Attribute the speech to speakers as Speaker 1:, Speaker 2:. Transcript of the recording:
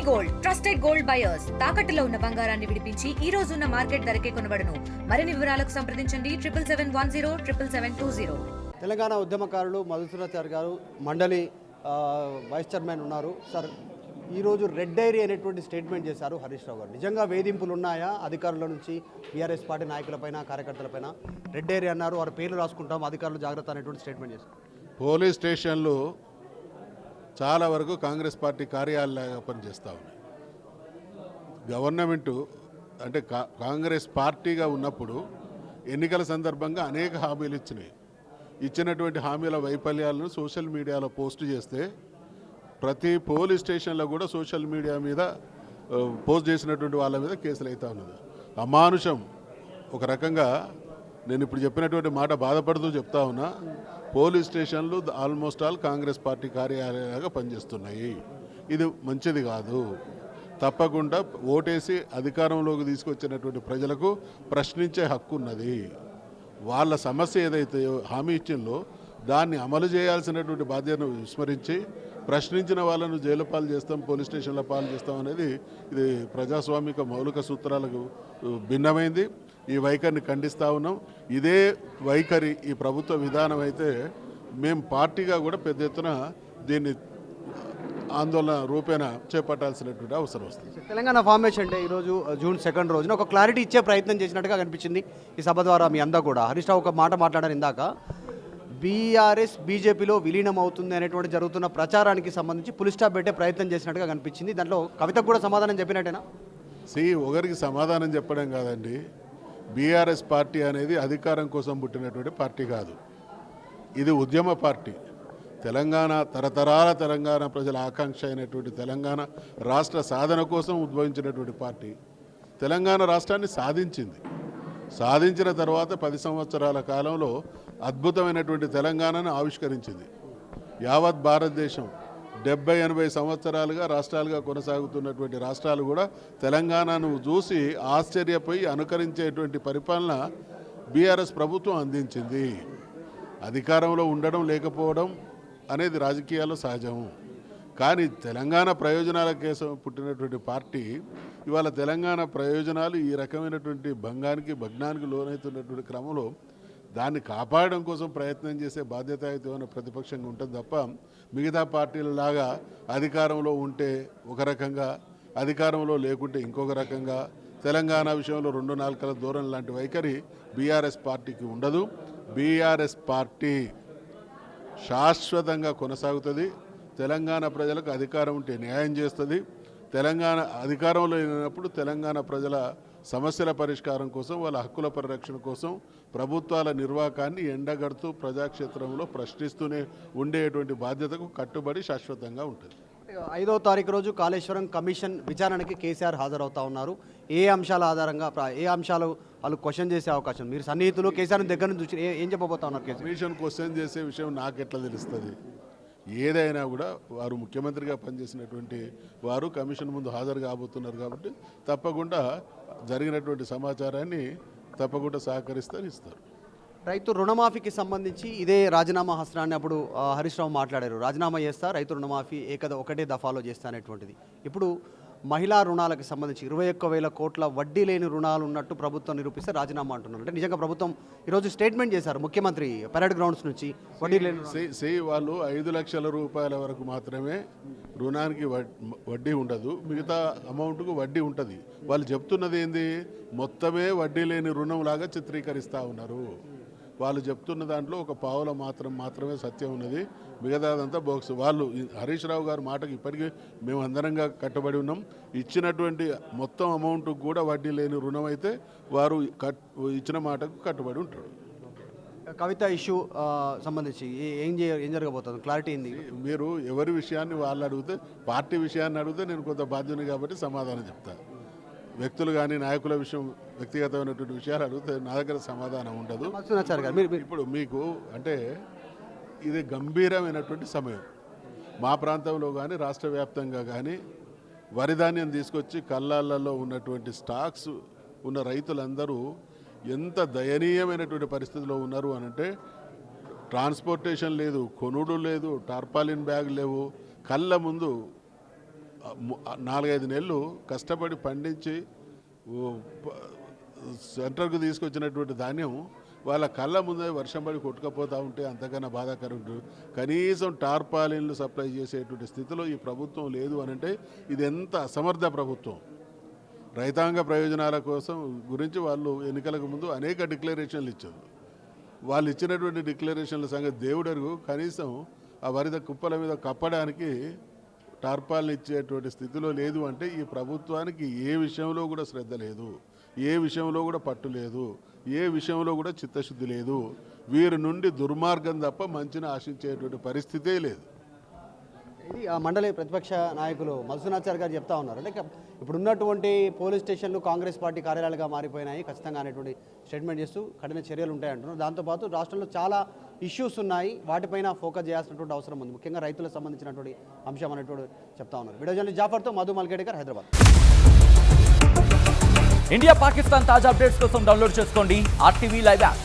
Speaker 1: Gold trusted gold buyers తాకట్టులో ఉన్న బంగారాన్ని విడిపించి ఈ రోజు ఉన్న మార్కెట్ ధరకే కొనబడును. మరిన్ని వివరాలకు సంప్రదించండి 77107720.
Speaker 2: తెలంగాణ ఉద్యమకారులు మధుసూదనాచారి గారు మండలి వైస్ చైర్మన్ ఉన్నారు. సార్, ఈరోజు రెడ్ డైరీ అనేటువంటి స్టేట్మెంట్ చేశారు హరీష్ రావు గారు. నిజంగా వేధింపులు ఉన్నాయా అధికారుల నుంచి బీఆర్ఎస్ పార్టీ నాయకులపైన కార్యకర్తలపైన? రెడ్ డైరీ అన్నారు, వారి పేర్లు రాసుకుంటాం, అధికారులు జాగ్రత్త అనేటువంటి స్టేట్మెంట్ చేశారు.
Speaker 3: పోలీస్ స్టేషన్లు చాలా వరకు కాంగ్రెస్ పార్టీ కార్యాలయాలుగా పనిచేస్తూ ఉన్నాయి. గవర్నమెంటు అంటే కాంగ్రెస్ పార్టీగా ఉన్నప్పుడు ఎన్నికల సందర్భంగా అనేక హామీలు ఇచ్చినటువంటి హామీల వైఫల్యాలను సోషల్ మీడియాలో పోస్ట్ చేస్తే ప్రతి పోలీస్ స్టేషన్లో కూడా సోషల్ మీడియా మీద పోస్ట్ చేసినటువంటి వాళ్ళ మీద కేసులు అవుతా ఉన్నది. అమానుషం. ఒక రకంగా నేను ఇప్పుడు చెప్పినటువంటి మాట బాధపడుతూ చెప్తా ఉన్నా, పోలీస్ స్టేషన్లు ఆల్మోస్ట్ ఆల్ కాంగ్రెస్ పార్టీ కార్యాలయాలుగా పనిచేస్తున్నాయి. ఇది మంచిది కాదు. తప్పకుండా ఓటేసి అధికారంలోకి తీసుకొచ్చినటువంటి ప్రజలకు ప్రశ్నించే హక్కు ఉన్నది. వాళ్ళ సమస్య ఏదైతే హామీ ఇచ్చిందో దాన్ని అమలు చేయాల్సినటువంటి బాధ్యతను విస్మరించి ప్రశ్నించిన వాళ్ళను జైలు పాలు చేస్తాం, పోలీస్ స్టేషన్ల పాలు చేస్తాం అనేది ఇది ప్రజాస్వామిక మౌలిక సూత్రాలకు భిన్నమైంది. ఈ వైఖరిని ఖండిస్తూ ఉన్నాం. ఇదే వైఖరి ఈ ప్రభుత్వ విధానం అయితే మేము పార్టీగా కూడా పెద్ద ఎత్తున దీన్ని ఆందోళన రూపేణ చేపట్టాల్సినటువంటి అవసరం వస్తుంది.
Speaker 2: తెలంగాణ ఫార్మేషన్ డే ఈరోజు జూన్ 2 రోజున ఒక క్లారిటీ ఇచ్చే ప్రయత్నం చేసినట్టుగా కనిపించింది ఈ సభ ద్వారా. మీ అంతా కూడా హరీష్ రావు ఒక మాట మాట్లాడారు ఇందాక, బీఆర్ఎస్ బీజేపీలో విలీనం అవుతుంది అనేటువంటి జరుగుతున్న ప్రచారానికి సంబంధించి పులి స్టాప్ పెట్టే ప్రయత్నం చేసినట్టుగా కనిపించింది. దాంట్లో కవితకు కూడా సమాధానం చెప్పినట్టేనా?
Speaker 3: ఒకరికి సమాధానం చెప్పడం కాదండి. బీఆర్ఎస్ పార్టీ అనేది అధికారం కోసం పుట్టినటువంటి పార్టీ కాదు. ఇది ఉద్యమ పార్టీ. తెలంగాణ తరతరాల తెలంగాణ ప్రజల ఆకాంక్ష అయినటువంటి తెలంగాణ రాష్ట్ర సాధన కోసం ఉద్భవించినటువంటి పార్టీ. తెలంగాణ రాష్ట్రాన్ని సాధించిన తర్వాత 10 సంవత్సరాల కాలంలో అద్భుతమైనటువంటి తెలంగాణను ఆవిష్కరించింది. యావత్ భారతదేశం 70-80 సంవత్సరాలుగా రాష్ట్రాలుగా కొనసాగుతున్నటువంటి రాష్ట్రాలు కూడా తెలంగాణను చూసి ఆశ్చర్యపోయి అనుకరించేటువంటి పరిపాలన బీఆర్ఎస్ ప్రభుత్వం అందించింది. అధికారంలో ఉండడం లేకపోవడం అనేది రాజకీయాల్లో సహజం. కానీ తెలంగాణ ప్రయోజనాల కోసం పుట్టినటువంటి పార్టీ ఇవాళ తెలంగాణ ప్రయోజనాలు ఈ రకమైనటువంటి భగ్నానికి లోనవుతున్నటువంటి క్రమంలో దాన్ని కాపాడడం కోసం ప్రయత్నం చేసే బాధ్యతాయుతమైన ప్రతిపక్షంగా ఉంటుంది తప్ప మిగతా పార్టీలలాగా అధికారంలో ఉంటే ఒక రకంగా, అధికారంలో లేకుంటే ఇంకొక రకంగా, తెలంగాణ విషయంలో 2 నాలుకల దూరం లాంటి వైఖరి బీఆర్ఎస్ పార్టీకి ఉండదు. బీఆర్ఎస్ పార్టీ శాశ్వతంగా కొనసాగుతుంది. తెలంగాణ ప్రజలకు అధికారం ఉంటే న్యాయం చేస్తుంది. తెలంగాణ అధికారంలో లేనప్పుడు తెలంగాణ ప్రజల సమస్యల పరిష్కారం కోసం, వాళ్ళ హక్కుల పరిరక్షణ కోసం ప్రభుత్వాల నిర్వాహకాన్ని ఎండగడుతూ ప్రజాక్షేత్రంలో ప్రశ్నిస్తూనే ఉండేటువంటి బాధ్యతకు కట్టుబడి శాశ్వతంగా ఉంటుంది.
Speaker 2: 5వ తారీఖు రోజు కాళేశ్వరం కమిషన్ విచారణకి కేసీఆర్ హాజరవుతా ఉన్నారు. ఏ అంశాల ఆధారంగా, ఏ అంశాలు వాళ్ళు క్వశ్చన్ చేసే అవకాశం? మీరు సన్నిహితులు కేసీఆర్ దగ్గర నుంచి ఏం చెప్పబోతా ఉన్నారు?
Speaker 3: కమిషన్ క్వశ్చన్ చేసే విషయం నాకెట్లా తెలుస్తుంది? ఏదైనా కూడా వారు ముఖ్యమంత్రిగా పనిచేసినటువంటి వారు కమిషన్ ముందు హాజరు కాబోతున్నారు కాబట్టి తప్పకుండా జరిగినటువంటి సమాచారాన్ని తప్పకుండా ఇస్తారు.
Speaker 2: రైతు రుణమాఫీకి సంబంధించి ఇదే రాజీనామా హస్త్రాన్ని అప్పుడు హరీష్ రావు మాట్లాడారు. రాజీనామా చేస్తా, రైతు రుణమాఫీ ఒకటే దఫాలో చేస్తా అనేటువంటిది. ఇప్పుడు మహిళా రుణాలకు సంబంధించి 21,000 కోట్ల వడ్డీ లేని రుణాలు ఉన్నట్టు ప్రభుత్వం నిరూపిస్తే రాజీనామా అంటున్నారు. అంటే నిజంగా ప్రభుత్వం ఈరోజు స్టేట్మెంట్ చేశారు ముఖ్యమంత్రి పరేడ్ గ్రౌండ్స్ నుంచి, వడ్డీ లేని
Speaker 3: వాళ్ళు 5 లక్షల రూపాయల వరకు మాత్రమే రుణానికి వడ్డీ ఉండదు, మిగతా అమౌంట్కు వడ్డీ ఉంటుంది. వాళ్ళు చెప్తున్నది ఏంది? మొత్తమే వడ్డీ లేని రుణం లాగా చిత్రీకరిస్తూ ఉన్నారు. వాళ్ళు చెప్తున్న దాంట్లో ఒక పావుల మాత్రమే సత్యం ఉన్నది, మిగతాదంతా బోక్స్. వాళ్ళు హరీష్ రావు గారి మాటకు ఇప్పటికీ మేము అందరంగా కట్టుబడి ఉన్నాం. ఇచ్చినటువంటి మొత్తం అమౌంట్ కూడా వడ్డీ లేని రుణం అయితే వారు ఇచ్చిన మాటకు కట్టుబడి ఉంటారు.
Speaker 2: కవిత ఇష్యూ సంబంధించి ఏం జరగబోతుంది? క్లారిటీ ఏంది?
Speaker 3: మీరు ఎవరి విషయాన్ని వాళ్ళు అడిగితే, పార్టీ విషయాన్ని అడిగితే నేను కొంత బాధ్యుని కాబట్టి సమాధానం చెప్తాను. వ్యక్తులు కానీ నాయకుల విషయం, వ్యక్తిగతమైనటువంటి విషయాలు అడిగితే నా దగ్గర సమాధానం ఉండదు. ఇప్పుడు మీకు అంటే ఇది గంభీరమైనటువంటి సమయం. మా ప్రాంతంలో కానీ రాష్ట్ర వ్యాప్తంగా కానీ వరి ధాన్యం తీసుకొచ్చి కళ్ళాలలో ఉన్నటువంటి స్టాక్స్ ఉన్న రైతులందరూ ఎంత దయనీయమైనటువంటి పరిస్థితిలో ఉన్నారు అనంటే, ట్రాన్స్పోర్టేషన్ లేదు, కొనుడు లేదు, టార్పాలిన్ బ్యాగ్ లేవు, కళ్ళ ముందు 4-5 నెలలు కష్టపడి పండించి సెంటర్కు తీసుకొచ్చినటువంటి ధాన్యం వాళ్ళ కళ్ళ ముందే వర్షం పడి కొట్టుకపోతూ ఉంటే అంతకన్నా బాధాకరం. కనీసం టార్పాలిన్లు సప్లై చేసేటువంటి స్థితిలో ఈ ప్రభుత్వం లేదు అని అంటే ఇది ఎంత అసమర్థ ప్రభుత్వం. రైతాంగ ప్రయోజనాల కోసం గురించి వాళ్ళు ఎన్నికలకు ముందు అనేక డిక్లరేషన్లు ఇచ్చారు. వాళ్ళు ఇచ్చినటువంటి డిక్లరేషన్ల సంగతి దేవుడరుగు. కనీసం ఆ వరిద కుప్పల మీద కప్పడానికి టార్పాలను ఇచ్చేటువంటి స్థితిలో లేదు అంటే ఈ ప్రభుత్వానికి ఏ విషయంలో కూడా శ్రద్ధ లేదు, ఏ విషయంలో కూడా పట్టు లేదు, ఏ విషయంలో కూడా చిత్తశుద్ధి లేదు. వీరి నుండి దుర్మార్గం తప్ప మంచిని ఆశించేటువంటి పరిస్థితే లేదు.
Speaker 2: ఇది ఆ మండలి ప్రతిపక్ష నాయకులు మధుసూనాచారి గారు చెప్తా ఉన్నారు. అంటే ఇప్పుడున్నటువంటి పోలీస్ స్టేషన్లు కాంగ్రెస్ పార్టీ కార్యాలయాలుగా మారిపోయినాయి ఖచ్చితంగా అనేటువంటి స్టేట్మెంట్ చేస్తూ కఠిన చర్యలు ఉంటాయంటున్నారు. దాంతోపాటు రాష్ట్రంలో చాలా ఇష్యూస్ ఉన్నాయి, వాటిపైన ఫోకస్ చేయాల్సినటువంటి అవసరం ఉంది, ముఖ్యంగా రైతులకు సంబంధించినటువంటి అంశం అనేటువంటి చెప్తా ఉన్నారు. వీడియో జర్నలిస్ట్ జాఫర్తో మధు మల్కేడ్కర్, హైదరాబాద్.
Speaker 4: ఇండియా పాకిస్తాన్ తాజా అప్డేట్స్ కోసం డౌన్లోడ్ చేసుకోండి RTV లైవ్ యాప్.